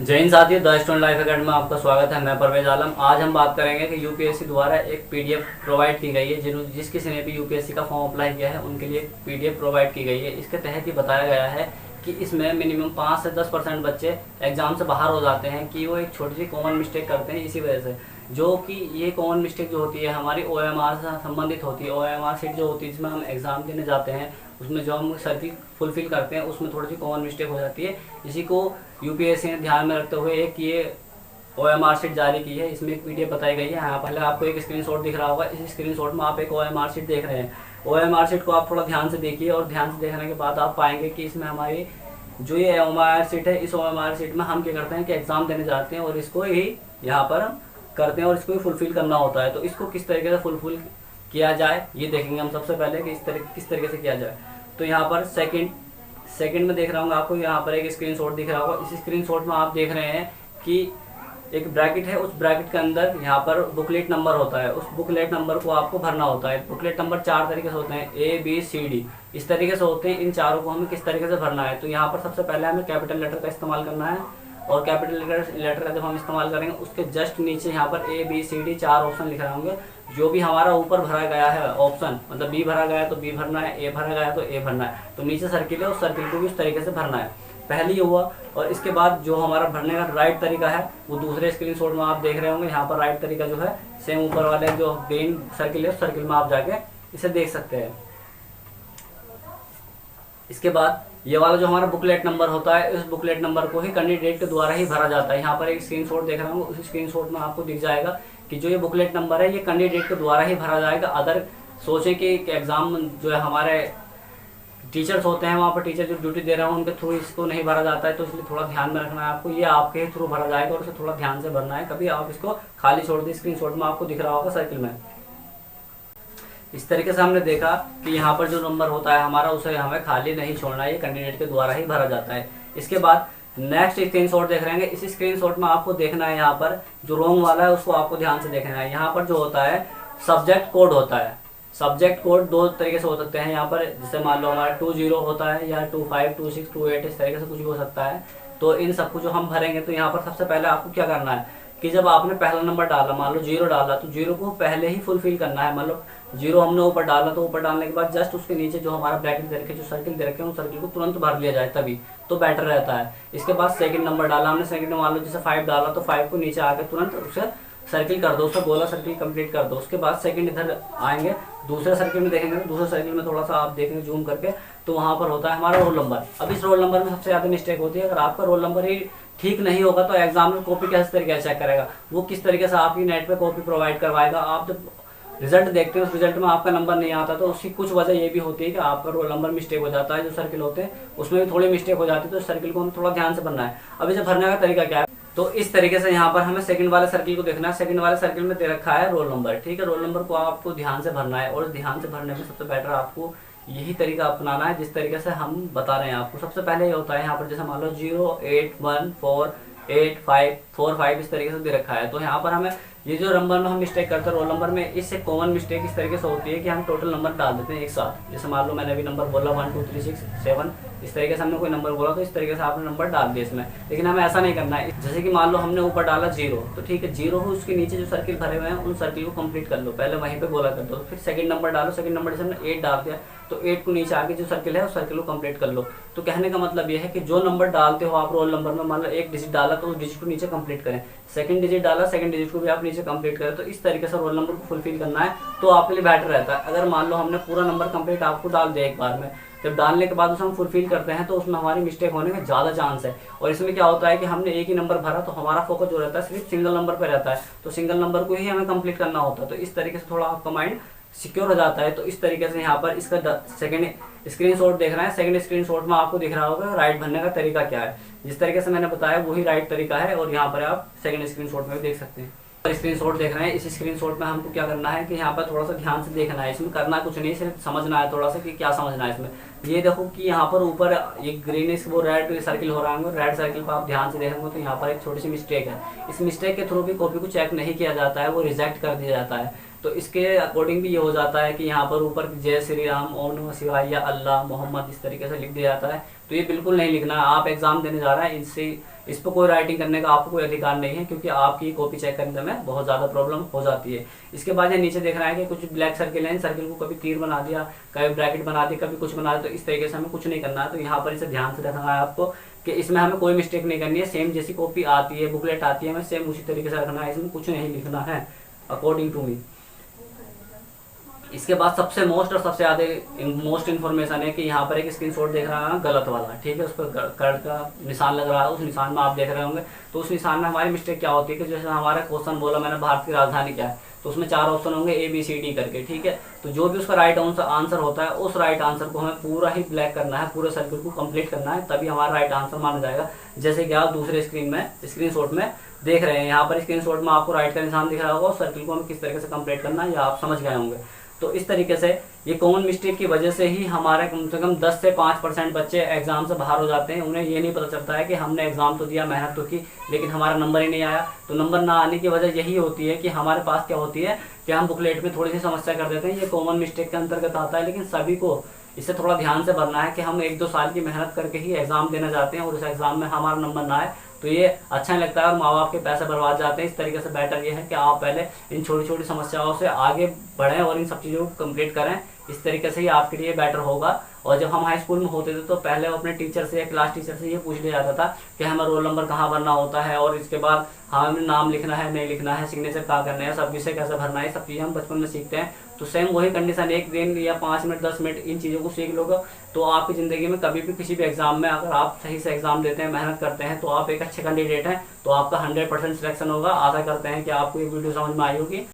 जय हिंद साथियों, the stone life academy में आपका स्वागत है। मैं परवेज आलम। आज हम बात करेंगे कि यूपीएससी द्वारा एक पीडीएफ प्रोवाइड की गई है। जिस किसी ने भी यूपीएससी का फॉर्म अप्लाई किया है उनके लिए पीडीएफ प्रोवाइड की गई है। इसके तहत ही बताया गया है कि इसमें मिनिमम 5 से 10% बच्चे एग्जाम से बाहर हो जाते हैं कि वो एक छोटी सी कॉमन मिस्टेक करते हैं। इसी वजह से जो कि ये कॉमन मिस्टेक जो होती है हमारी ओएमआर से संबंधित होती है। ओएमआर सीट जो होती है जिसमें हम एग्जाम देने जाते हैं, उसमें जो हम सर्किल फुलफिल करते हैं उसमें थोड़ी सी कॉमन मिस्टेक हो जाती है। इसी को यूपीएससी ने ध्यान में रखते हुए एक ये ओएमआर शीट जारी की है। इसमें एक पीडीएफ बताई गई है। यहाँ पहले आपको एक स्क्रीनशॉट दिख रहा होगा। इस स्क्रीनशॉट में आप एक ओएमआर शीट देख रहे हैं। ओएमआर शीट को आप थोड़ा ध्यान से देखिए और ध्यान से देखने के बाद आप पाएंगे कि इसमें हमारी जो ये ओएमआर शीट है, इस ओएमआर शीट में हम क्या करते हैं कि एग्जाम देने जाते हैं और इसको ही यहाँ पर हम करते हैं और इसको ही फुलफिल करना होता है। तो इसको किस तरीके से फुलफिल किया जाए ये देखेंगे हम सबसे पहले कि किस तरीके से किया जाए। तो यहाँ पर सेकंड में देख रहा हूँ आपको, यहाँ पर एक स्क्रीनशॉट दिख रहा होगा। इस स्क्रीनशॉट में आप देख रहे हैं कि एक ब्रैकेट है। उस ब्रैकेट के अंदर यहाँ पर बुकलेट नंबर होता है। उस बुकलेट नंबर को आपको भरना होता है। बुकलेट नंबर 4 तरीके से होते हैं, ABCD इस तरीके से होते हैं। इन चारों को हमें किस तरीके से भरना है, तो यहाँ पर सबसे पहले हमें कैपिटल लेटर का इस्तेमाल करना है। और कैपिटल लेटर का जब हम इस्तेमाल करेंगे उसके जस्ट नीचे यहाँ पर ABCD 4 ऑप्शन लिख रहे होंगे। जो भी हमारा ऊपर भरा गया है ऑप्शन, मतलब बी भरा गया है तो बी भरना है, ए भरा गया है तो ए भरना है। तो नीचे सर्किल है, उस सर्किल को भी उस तरीके से भरना है। पहली हुआ। और इसके बाद जो हमारा भरने का राइट तरीका है वो दूसरे स्क्रीनशॉट में आप देख रहे होंगे। यहाँ पर राइट तरीका जो है सेम ऊपर वाले जो ग्रीन सर्किल है उस सर्किल में आप जाके इसे देख सकते हैं। इसके बाद ये वाला जो हमारा बुकलेट नंबर होता है, इस बुकलेट नंबर को ही कैंडिडेट के द्वारा ही भरा जाता है। यहाँ पर एक स्क्रीनशॉट देख रहा हूँ, उस स्क्रीनशॉट में आपको दिख जाएगा कि जो ये बुकलेट नंबर है ये कैंडिडेट के द्वारा ही भरा जाएगा। अदर सोचे कि एग्जाम जो है हमारे टीचर्स होते हैं, वहाँ पर टीचर जो ड्यूटी दे रहे हैं उनके थ्रू इसको नहीं भरा जाता है। तो इसलिए थोड़ा ध्यान में रखना है आपको, ये आपके ही थ्रू भरा जाएगा और उसे थोड़ा ध्यान से भरना है। कभी आप इसको खाली छोड़ दें। स्क्रीनशॉट में आपको दिख रहा होगा सर्किल में। इस तरीके से हमने देखा कि यहाँ पर जो नंबर होता है हमारा उसे हमें खाली नहीं छोड़ना है, ये कैंडिडेट के द्वारा ही भरा जाता है। इसके बाद नेक्स्ट स्क्रीनशॉट देख रहे हैं। इस स्क्रीनशॉट में आपको देखना है यहाँ पर जो रोंग वाला है उसको आपको ध्यान से देखना है। यहाँ पर जो होता है सब्जेक्ट कोड होता है। सब्जेक्ट कोड दो तरीके से हो सकते हैं यहाँ पर, जैसे मान लो हमारा 20 होता है या 25, 26, 28 इस तरीके से कुछ भी हो सकता है। तो इन सबको जो हम भरेंगे तो यहाँ पर सबसे पहले आपको क्या करना है कि जब आपने पहला नंबर डाला, मान लो 0 डाला, तो 0 को पहले ही फुलफिल करना है। मतलब 0 हमने ऊपर डाला तो ऊपर डालने के बाद जस्ट उसके नीचे जो हमारा ब्रैकेट दे रखे, जो सर्किल दे रखे हैं उस सर्किल को तुरंत भर लिया जाए, तभी तो बेटर रहता है। इसके बाद सेकंड नंबर डाला हमने, सेकंड मान लो जैसे 5 डाला तो 5 को नीचे आके तुरंत उसे सर्किल कर दो, उसका गोला सर्किल कंप्लीट कर दो। उसके बाद सेकंड इधर आएंगे, दूसरे सर्किल में देखेंगे। दूसरे सर्किल में थोड़ा सा आप देखेंगे जूम करके, तो वहाँ पर होता है हमारा रोल नंबर। अब इस रोल नंबर में सबसे ज़्यादा मिस्टेक होती है। अगर आपका रोल नंबर ही ठीक नहीं होगा तो एग्जाम में कॉपी किस तरीके से चेक करेगा, वो किस तरीके से आपकी नेट पे कॉपी प्रोवाइड करवाएगा। आप जब रिजल्ट देखते हैं उस रिजल्ट में आपका नंबर नहीं आता तो उसकी कुछ वजह ये भी होती है कि आपका रोल नंबर मिस्टेक हो जाता है। जो सर्किल होते हैं उसमें भी थोड़ी मिस्टेक हो जाती है, तो सर्किल को हमें थोड़ा ध्यान से भरना है। अब इसे भरने का तरीका क्या है, तो इस तरीके से यहाँ पर हमें सेकंड वाले सर्किल को देखना है। सेकंड वाले सर्किल में दे रखा है रोल नंबर, ठीक है। रोल नंबर को आपको ध्यान से भरना है और ध्यान से भरने में सबसे बेटर आपको यही तरीका अपनाना है जिस तरीके से हम बता रहे हैं आपको। सबसे पहले ये होता है यहाँ पर जैसे मान लो 081485445 इस तरीके से दे रखा है। तो यहाँ पर हमें ये जो नंबर में हम मिस्टेक करते हैं रोल नंबर में, इससे कॉमन मिस्टेक इस तरीके से होती है कि हम टोटल नंबर डाल देते हैं एक साथ। जैसे मान लो मैंने अभी नंबर बोला 1 2 3 6 7, इस तरीके से हमने कोई नंबर बोला तो इस तरीके से आपने नंबर डाल दिया इसमें। लेकिन हमें ऐसा नहीं करना है। जैसे कि मान लो हमने ऊपर डाला 0, तो ठीक है 0 हो, उसके नीचे जो सर्किल भरे हुए हैं उन सर्किल को कंप्लीट कर लो, पहले वहीं पे गोला कर दो। फिर सेकंड नंबर डालो, सेकंड नंबर जैसे हमने 8 डाल दिया तो 8 को नीचे आके जो सर्किल है उस सर्किल को कंप्लीट कर लो। तो कहने का मतलब ये है कि जो नंबर डालते हो आप रोल नंबर में, मान लो 1 डिजिट डाला तो उस डिजिट को नीचे कंप्लीट करें। सेकंड डिजिट डाला, सेकंड डिजिट को भी आप नीचे कंप्लीट करें। तो इस तरीके से रोल नंबर को फुलफिल करना है तो आपके लिए बेटर रहता है। अगर मान लो हमने पूरा नंबर कंप्लीट आपको डाल दिया एक बार में, जब डालने के बाद उसे हम फुलफिल करते हैं तो उसमें हमारी मिस्टेक होने का ज़्यादा चांस है। और इसमें क्या होता है कि हमने एक ही नंबर भरा तो हमारा फोकस जो रहता है सिर्फ सिंगल नंबर पर रहता है, तो सिंगल नंबर को ही हमें कंप्लीट करना होता है। तो इस तरीके से थोड़ा आपका माइंड सिक्योर हो जाता है। तो इस तरीके से यहाँ पर इसका सेकंड स्क्रीनशॉट देख रहे हैं। सेकंड स्क्रीनशॉट में आपको दिख रहा होगा राइट भरने का तरीका क्या है। जिस तरीके से मैंने बताया वही राइट तरीका है और यहाँ पर आप सेकंड स्क्रीनशॉट में भी देख सकते हैं। स्क्रीनशॉट देख रहे हैं, इस स्क्रीनशॉट में हमको क्या करना है कि यहाँ पर थोड़ा सा ध्यान से देखना है। इसमें करना कुछ नहीं, सिर्फ समझना है थोड़ा सा कि क्या समझना है इसमें। ये देखो कि यहाँ पर ऊपर एक ग्रीनिश वो रेड सर्किल हो रहा है, रेड सर्किल पर आप ध्यान से देखेंगे तो यहाँ पर एक छोटी सी मिस्टेक है। इस मिस्टेक के थ्रू भी कॉपी को चेक नहीं किया जाता है, वो रिजेक्ट कर दिया जाता है। तो इसके अकॉर्डिंग भी ये हो जाता है कि यहाँ पर ऊपर जय श्री राम, ओम नमः शिवाय या अल्लाह मोहम्मद इस तरीके से लिख दिया जाता है। तो ये बिल्कुल नहीं लिखना है। आप एग्जाम देने जा रहे हैं, इससे इस पर कोई राइटिंग करने का आपको कोई अधिकार नहीं है, क्योंकि आपकी कॉपी चेक करने में बहुत ज़्यादा प्रॉब्लम हो जाती है। इसके बाद ये नीचे देख रहा है कि कुछ ब्लैक सर्किल है, सर्किल को कभी तीर बना दिया, कभी ब्रैकेट बना दी, कभी कुछ बना दिया, तो इस तरीके से हमें कुछ नहीं करना है। तो यहाँ पर इसे ध्यान से रखना है आपको कि इसमें हमें कोई मिस्टेक नहीं करनी है। सेम जैसी कॉपी आती है, बुकलेट आती है, हमें सेम उसी तरीके से रखना है, इसमें कुछ नहीं लिखना है अकॉर्डिंग टू मी। इसके बाद सबसे मोस्ट और सबसे ज़्यादा मोस्ट इन्फॉर्मेशन है कि यहाँ पर एक स्क्रीनशॉट देख रहा है गलत वाला, ठीक है, उस पर कर्ड का निशान लग रहा है, उस निशान में आप देख रहे होंगे। तो उस निशान में हमारी मिस्टेक क्या होती है कि जैसे हमारा क्वेश्चन बोला मैंने भारत की राजधानी क्या है, तो उसमें 4 ऑप्शन होंगे ABCD करके, ठीक है। तो जो भी उसका राइट आंसर होता है, उस राइट आंसर को हमें पूरा ही ब्लैक करना है, पूरे सर्किल को कंप्लीट करना है, तभी हमारा राइट आंसर माना जाएगा। जैसे कि आप दूसरे स्क्रीनशॉट में देख रहे हैं, यहाँ पर स्क्रीनशॉट में आपको राइट का निशान दिख रहा होगा, उस सर्किल को हमें किस तरीके से कंप्लीट करना है, या आप समझ गए होंगे। तो इस तरीके से ये कॉमन मिस्टेक की वजह से ही हमारे कम से कम 10 से 5% बच्चे एग्जाम से बाहर हो जाते हैं। उन्हें ये नहीं पता चलता है कि हमने एग्जाम तो दिया, मेहनत तो की, लेकिन हमारा नंबर ही नहीं आया। तो नंबर ना आने की वजह यही होती है कि हमारे पास क्या होती है कि हम बुकलेट में थोड़ी सी समस्या कर देते हैं। ये कॉमन मिस्टेक के अंतर्गत आता है, लेकिन सभी को इसे थोड़ा ध्यान से भरना है कि हम 1-2 साल की मेहनत करके ही एग्जाम देना जाते हैं और उस एग्जाम में हमारा नंबर ना आए तो ये अच्छा नहीं लगता है और माँ बाप के पैसे बर्बाद जाते हैं। इस तरीके से बेटर ये है कि आप पहले इन छोटी छोटी समस्याओं से आगे बढ़ें और इन सब चीज़ों को कंप्लीट करें। इस तरीके से ही आपके लिए बेटर होगा। और जब हम हाई स्कूल में होते थे तो पहले अपने टीचर से या क्लास टीचर से ये पूछ लिया जाता था कि हमें रोल नंबर कहाँ भरना होता है, और इसके बाद हमें नाम लिखना है नहीं लिखना है, सिग्नेचर कहाँ करना है, सब विषय कैसे भरना है, सब चीज़ें हम बचपन में सीखते हैं। तो सेम वही कंडीशन 1 दिन या 5 मिनट 10 मिनट इन चीज़ों को सीख लोगे तो आपकी ज़िंदगी में कभी भी किसी भी एग्जाम में अगर आप सही से एग्जाम देते हैं, मेहनत करते हैं, तो आप एक अच्छे कैंडिडेट हैं, तो आपका 100% सिलेक्शन होगा। आशा करते हैं कि आपको ये वीडियो समझ में आई होगी।